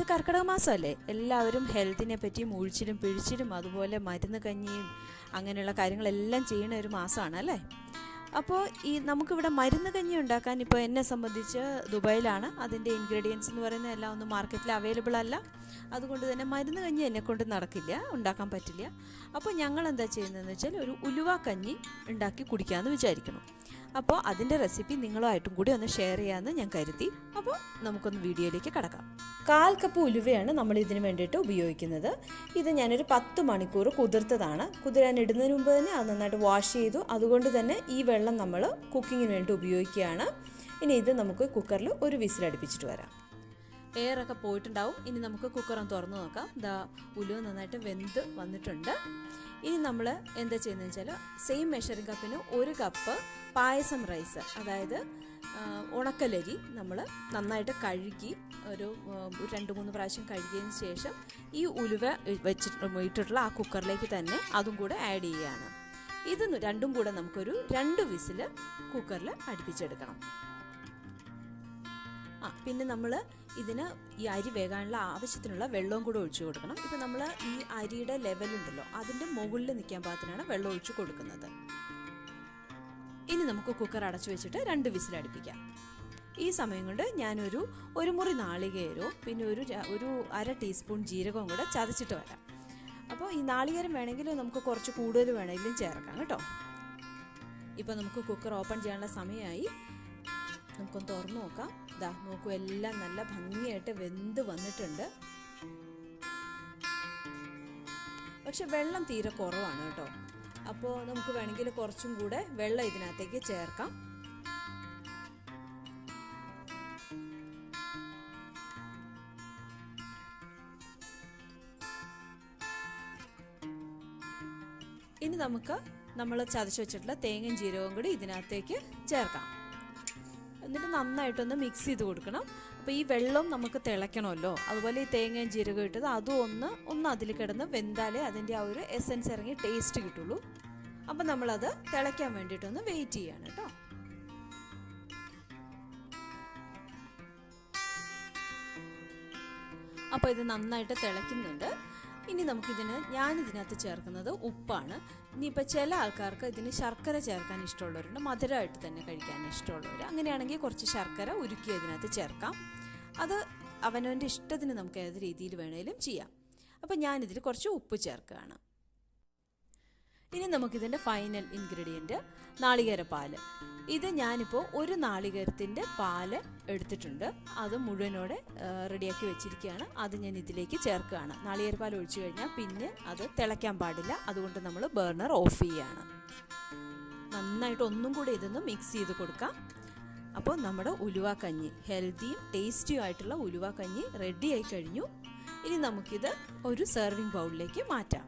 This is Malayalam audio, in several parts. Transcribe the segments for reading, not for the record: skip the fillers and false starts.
കർക്കിടക മാസമല്ലേ, എല്ലാവരും ഹെൽത്തിനെ പറ്റിയും ഉഴിച്ചിലും പിഴിച്ചിലും അതുപോലെ മരുന്ന് കഞ്ഞിയും അങ്ങനെയുള്ള കാര്യങ്ങളെല്ലാം ചെയ്യുന്ന ഒരു മാസമാണ് അല്ലേ. അപ്പോൾ നമുക്കിവിടെ മരുന്ന് കഞ്ഞി ഉണ്ടാക്കാൻ ഇപ്പോൾ എന്നെ സംബന്ധിച്ച് ദുബായിലാണ്. അതിൻ്റെ ഇൻഗ്രീഡിയൻസ് എന്ന് പറയുന്നത് എല്ലാം ഒന്നും മാർക്കറ്റിൽ അവൈലബിൾ അല്ല. അതുകൊണ്ട് തന്നെ മരുന്ന് കഞ്ഞി എന്നെക്കൊണ്ട് നടക്കില്ല, ഉണ്ടാക്കാൻ പറ്റില്ല. അപ്പോൾ ഞങ്ങൾ എന്താ ചെയ്യുന്നതെന്ന് വെച്ചാൽ ഒരു ഉലുവ കഞ്ഞി ഉണ്ടാക്കി കുടിക്കാമെന്ന് വിചാരിക്കണം. അപ്പോൾ അതിൻ്റെ റെസിപ്പി നിങ്ങളുമായിട്ടും കൂടി ഒന്ന് ഷെയർ ചെയ്യാമെന്ന് ഞാൻ കരുതി. അപ്പോൾ നമുക്കൊന്ന് വീഡിയോയിലേക്ക് കടക്കാം. 1/4 കപ്പ് ഉലുവയാണ് നമ്മൾ ഇതിന് വേണ്ടിയിട്ട് ഉപയോഗിക്കുന്നത്. ഇത് ഞാനൊരു 10 മണിക്കൂർ കുതിർത്തതാണ്. കുതിരാൻ ഇടുന്നതിന് മുമ്പ് തന്നെ അത് നന്നായിട്ട് വാഷ് ചെയ്തു. അതുകൊണ്ട് തന്നെ ഈ വെള്ളം നമ്മൾ കുക്കിങ്ങിന് വേണ്ടി ഉപയോഗിക്കുകയാണ്. ഇനി ഇത് നമുക്ക് കുക്കറിൽ ഒരു വിസിലടുപ്പിച്ചിട്ട് വരാം. എയറൊക്കെ പോയിട്ടുണ്ടാവും. ഇനി നമുക്ക് കുക്കറൊന്ന് തുറന്ന് നോക്കാം. ഉലുവ നന്നായിട്ട് വെന്ത് വന്നിട്ടുണ്ട്. ഇനി നമ്മൾ എന്താ ചെയ്യുന്നതെന്ന് വെച്ചാൽ സെയിം മെഷറിംഗ് കപ്പിന് 1 കപ്പ് പായസം റൈസ്, അതായത് ഉണക്കലരി നമ്മൾ നന്നായിട്ട് കഴുകി ഒരു 2-3 പ്രാവശ്യം കഴുകിയതിന് ശേഷം ഈ ഉലുവ ഇട്ടിട്ടുള്ള ആ കുക്കറിലേക്ക് തന്നെ അതും കൂടെ ആഡ് ചെയ്യുകയാണ്. ഇത് രണ്ടും കൂടെ നമുക്കൊരു 2 വിസിൽ കുക്കറിൽ അടുപ്പിച്ചെടുക്കണം. പിന്നെ നമ്മൾ ഇതിന് ഈ അരി വേകാനുള്ള ആവശ്യത്തിനുള്ള വെള്ളവും കൂടെ ഒഴിച്ചു കൊടുക്കണം. ഇപ്പം നമ്മൾ ഈ അരിയുടെ ലെവലുണ്ടല്ലോ, അതിൻ്റെ മുകളിൽ നിൽക്കാൻ പാകത്തിനാണ് വെള്ളം ഒഴിച്ചു കൊടുക്കുന്നത്. ഇനി നമുക്ക് കുക്കർ അടച്ചു വെച്ചിട്ട് 2 വിസിൽ അടുപ്പിക്കാം. ഈ സമയം കൊണ്ട് ഞാനൊരു മുറി നാളികേരവും പിന്നെ ഒരു 1/2 ടീസ്പൂൺ ജീരകവും കൂടെ ചതച്ചിട്ട് വരാം. അപ്പോൾ ഈ നാളികേരം വേണമെങ്കിൽ നമുക്ക് കുറച്ച് കൂടുതൽ വേണമെങ്കിലും ചേർക്കാം കേട്ടോ. ഇപ്പോൾ നമുക്ക് കുക്കർ ഓപ്പൺ ചെയ്യാനുള്ള സമയമായി. നമുക്കൊന്ന് തുറന്നു നോക്കാം. നോക്കൂ, എല്ലാം നല്ല ഭംഗിയായിട്ട് വെന്ത് വന്നിട്ടുണ്ട്. പക്ഷെ വെള്ളം തീരെ കുറവാണ് കേട്ടോ. അപ്പോൾ നമുക്ക് വേണമെങ്കിൽ കുറച്ചും കൂടെ വെള്ളം ഇതിനകത്തേക്ക് ചേർക്കാം. ഇനി നമുക്ക് നമ്മൾ ചതച്ച് വെച്ചിട്ടുള്ള തേങ്ങയും ജീരകവും കൂടി ഇതിനകത്തേക്ക് ചേർക്കാം. എന്നിട്ട് നന്നായിട്ടൊന്ന് മിക്സ് ചെയ്ത് കൊടുക്കണം. അപ്പോൾ ഈ വെള്ളം നമുക്ക് തിളയ്ക്കണമല്ലോ, അതുപോലെ ഈ തേങ്ങയും ജീരകം ഇട്ടത് അതും ഒന്ന് അതിൽ കിടന്ന് വെന്താലേ അതിൻ്റെ ആ ഒരു എസൻസ് ഇറങ്ങി ടേസ്റ്റ് കിട്ടുള്ളൂ. അപ്പം നമ്മളത് തിളയ്ക്കാൻ വേണ്ടിയിട്ടൊന്ന് വെയിറ്റ് ചെയ്യാണ് കേട്ടോ. അപ്പോൾ ഇത് നന്നായിട്ട് തിളയ്ക്കുന്നുണ്ട്. ഇനി ഞാനിതിനകത്ത് ചേർക്കുന്നത് ഉപ്പാണ്. ഇനിയിപ്പോൾ ചില ആൾക്കാർക്ക് ഇതിന് ശർക്കര ചേർക്കാൻ ഇഷ്ടമുള്ളവരുണ്ട്, മധുരമായിട്ട് തന്നെ കഴിക്കാൻ ഇഷ്ടമുള്ളവർ. അങ്ങനെയാണെങ്കിൽ കുറച്ച് ശർക്കര ഉരുക്കി അതിനകത്ത് ചേർക്കാം. അത് അവനവൻ്റെ ഇഷ്ടത്തിന് നമുക്ക് ഏത് രീതിയിൽ വേണേലും ചെയ്യാം. അപ്പോൾ ഞാനിതിൽ കുറച്ച് ഉപ്പ് ചേർക്കുകയാണ്. ഇനി നമുക്കിതിൻ്റെ ഫൈനൽ ഇൻഗ്രീഡിയൻറ്റ് നാളികേരപ്പാൽ. ഇത് ഞാനിപ്പോൾ 1 നാളികേരത്തിൻ്റെ പാല് എടുത്തിട്ടുണ്ട്. അത് മുഴുവനോടെ റെഡിയാക്കി വെച്ചിരിക്കുകയാണ്. അത് ഞാൻ ഇതിലേക്ക് ചേർക്കുകയാണ്. നാളികേരപ്പാൽ ഒഴിച്ചു കഴിഞ്ഞാൽ പിന്നെ അത് തിളയ്ക്കാൻ പാടില്ല. അതുകൊണ്ട് നമ്മൾ ബർണർ ഓഫ് ചെയ്യുകയാണ്. നന്നായിട്ട് ഒന്നും കൂടി ഇതൊന്ന് മിക്സ് ചെയ്ത് കൊടുക്കാം. അപ്പോൾ നമ്മുടെ ഉലുവ കഞ്ഞി, ഹെൽത്തിയും ടേസ്റ്റിയും ആയിട്ടുള്ള ഉലുവ കഞ്ഞി റെഡിയായി കഴിഞ്ഞു. ഇനി നമുക്കിത് ഒരു സെർവിങ് ബൗളിലേക്ക് മാറ്റാം.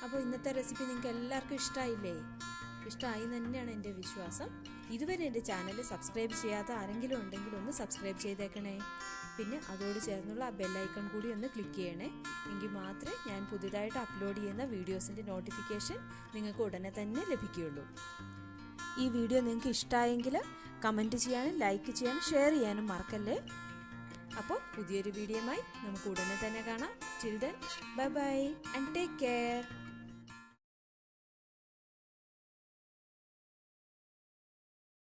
അപ്പോൾ ഇന്നത്തെ റെസിപ്പി നിങ്ങൾക്ക് എല്ലാവർക്കും ഇഷ്ടമായില്ലേ? ഇഷ്ടമായി തന്നെയാണ് എൻ്റെ വിശ്വാസം. ഇതുവരെ എൻ്റെ ചാനൽ സബ്സ്ക്രൈബ് ചെയ്യാത്ത ആരെങ്കിലും ഉണ്ടെങ്കിൽ ഒന്ന് സബ്സ്ക്രൈബ് ചെയ്തേക്കണേ. പിന്നെ അതോട് ചേർന്നുള്ള ആ ബെല്ലൈക്കൺ കൂടി ഒന്ന് ക്ലിക്ക് ചെയ്യണേ. എങ്കിൽ മാത്രമേ ഞാൻ പുതിയതായിട്ട് അപ്ലോഡ് ചെയ്യുന്ന വീഡിയോസിൻ്റെ നോട്ടിഫിക്കേഷൻ നിങ്ങൾക്ക് ഉടനെ തന്നെ ലഭിക്കുകയുള്ളൂ. ഈ വീഡിയോ നിങ്ങൾക്ക് ഇഷ്ടമായെങ്കിൽ കമൻറ്റ് ചെയ്യാനും ലൈക്ക് ചെയ്യാനും ഷെയർ ചെയ്യാനും മറക്കല്ലേ. അപ്പോൾ പുതിയൊരു വീഡിയോയുമായി നമുക്ക് ഉടനെ തന്നെ കാണാം. Till then bye bye and take care.